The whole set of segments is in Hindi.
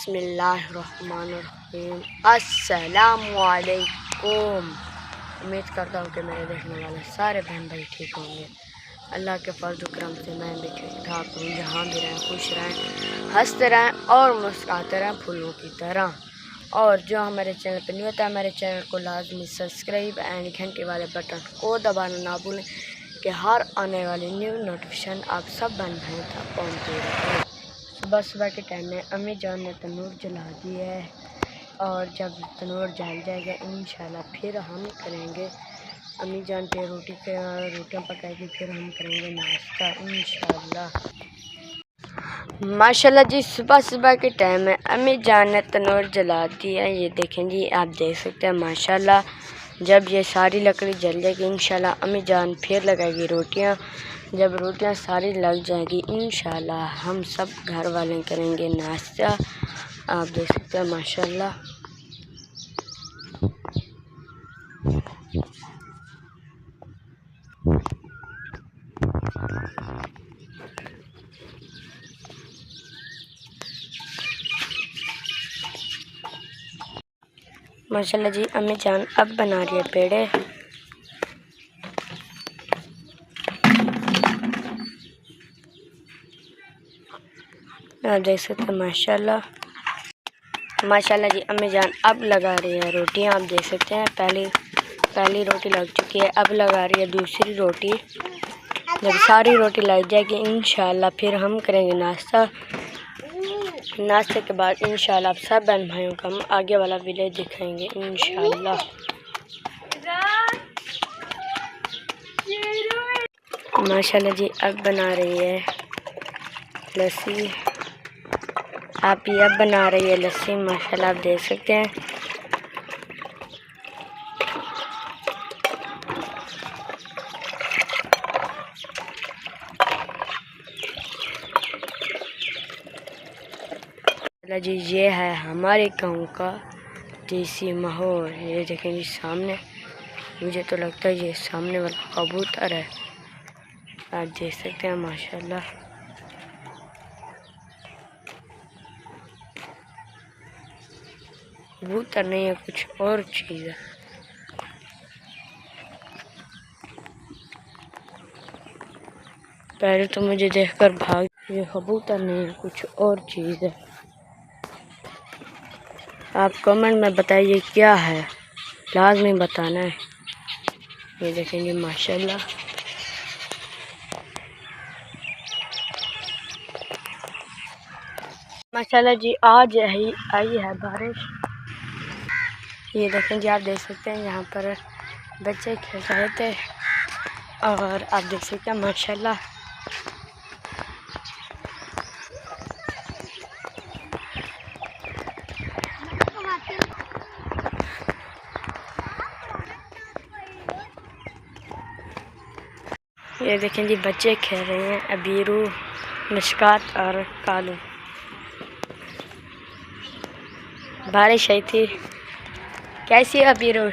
बिस्मिल्लाहिर्रहमानिर्रहीम। अस्सलामुअलैकुम। उम्मीद करता हूँ कि मेरे देखने वाले सारे बहन भाई ठीक होंगे। अल्लाह के फर्ज करम से मैं भी ठीक ठाक हूँ। जहाँ भी रहें खुश रहें, हंसते रहें और मुस्कुराते रहें फूलों की तरह। और जो हमारे चैनल पर नहीं होता है, हमारे चैनल को लाजमी सब्सक्राइब एंड घंटे वाले बटन को दबाना ना भूलें कि हर आने वाली न्यू नोटिफिकेशन आप सब बहन भाई तक पहुँचती रहे। सुबह सुबह के टाइम में अम्मी जान ने तनूर जला दी है और जब तनूर जल जाएगा इंशाल्लाह फिर हम करेंगे अम्मी जान पे रोटियाँ पकाएगी, फिर हम करेंगे नाश्ता इंशाल्लाह। माशाल्लाह जी, सुबह सुबह के टाइम में अम्मी जान ने तनूर जला दी है। ये देखें जी, आप देख सकते हैं माशाल्लाह। जब ये सारी लकड़ी जल जाएगी इंशाल्लाह अम्मी जान फिर लगाएगी रोटियाँ। जब रोटियां सारी लग जाएगी इंशाल्लाह हम सब घर वाले करेंगे नाश्ता। आप देख सकते हैं माशाल्लाह। माशाल्लाह जी, अम्मी जान अब बना रही है पेड़े। आप देख सकते हैं माशाल्लाह। माशाल्लाह जी, अम्मी जान अब लगा रही है रोटियां। आप देख सकते हैं पहली रोटी लग चुकी है, अब लगा रही है दूसरी रोटी। जब सारी रोटी लग जाएगी इंशाल्लाह फिर हम करेंगे नाश्ता। नाश्ते के बाद इंशाल्लाह आप सब बहन भाइयों का हम आगे वाला विलेज दिखाएंगे इंशाल्लाह। माशाल्लाह जी, अब बना रही है लस्सी। आप ये अब बना रही है लस्सी माशाल्लाह, आप देख सकते हैं। जी, ये है हमारे गांव का देसी माहौल। ये देखें जी सामने, मुझे तो लगता है ये सामने वाला कबूतर है। आप देख सकते हैं माशाल्लाह। कबूतर नहीं है, कुछ और चीज़ है। पहले तो मुझे देखकर भाग, ये कबूतर नहीं है, कुछ और चीज़ है। आप कमेंट में बताइए क्या है, लाजमी बताना है। ये देखेंगे माशाल्लाह। माशाल्लाह जी, आज आई है बारिश। ये देखें जी, आप देख सकते हैं यहाँ पर बच्चे खेल रहे थे और आप देख सकते हैं माशाल्लाह। ये देखें जी, बच्चे खेल रहे हैं अबीरू, मुस्कात और कालू। बारिश आई थी। कैसी है अबीरू?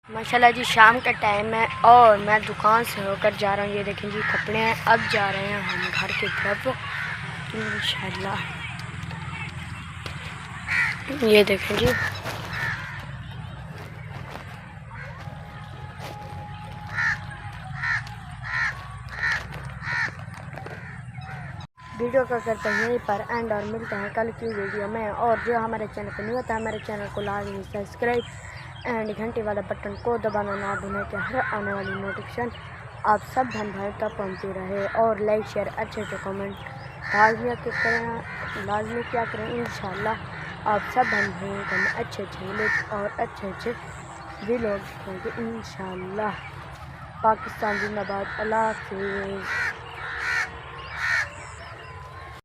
माशाल्लाह जी, शाम का टाइम है और मैं दुकान से होकर जा रहा हूँ। ये देखें जी, कपड़े हैं। अब जा रहे हैं हम घर की तरफ इंशाल्लाह। ये देखें जी, वीडियो का करते हैं यहीं पर एंड और मिलते हैं कल की वीडियो में। और जो हमारे चैनल पर नहीं होता है, हमारे चैनल को लाजमी सब्सक्राइब एंड घंटे वाला बटन को दबाना ना भूलें कि हर आने वाली नोटिफिकेशन आप सब बहन भाई तक पहुँचती रहे। और लाइक शेयर अच्छे कमेंट लाजमी क्या करें इंशाल्लाह। आप सब बहन भाइयों को अच्छे विलेज और अच्छे व्लॉग दिखाएंगे इंशाल्लाह। पाकिस्तान जिंदाबाद। अल्लाह हाफ़िज़।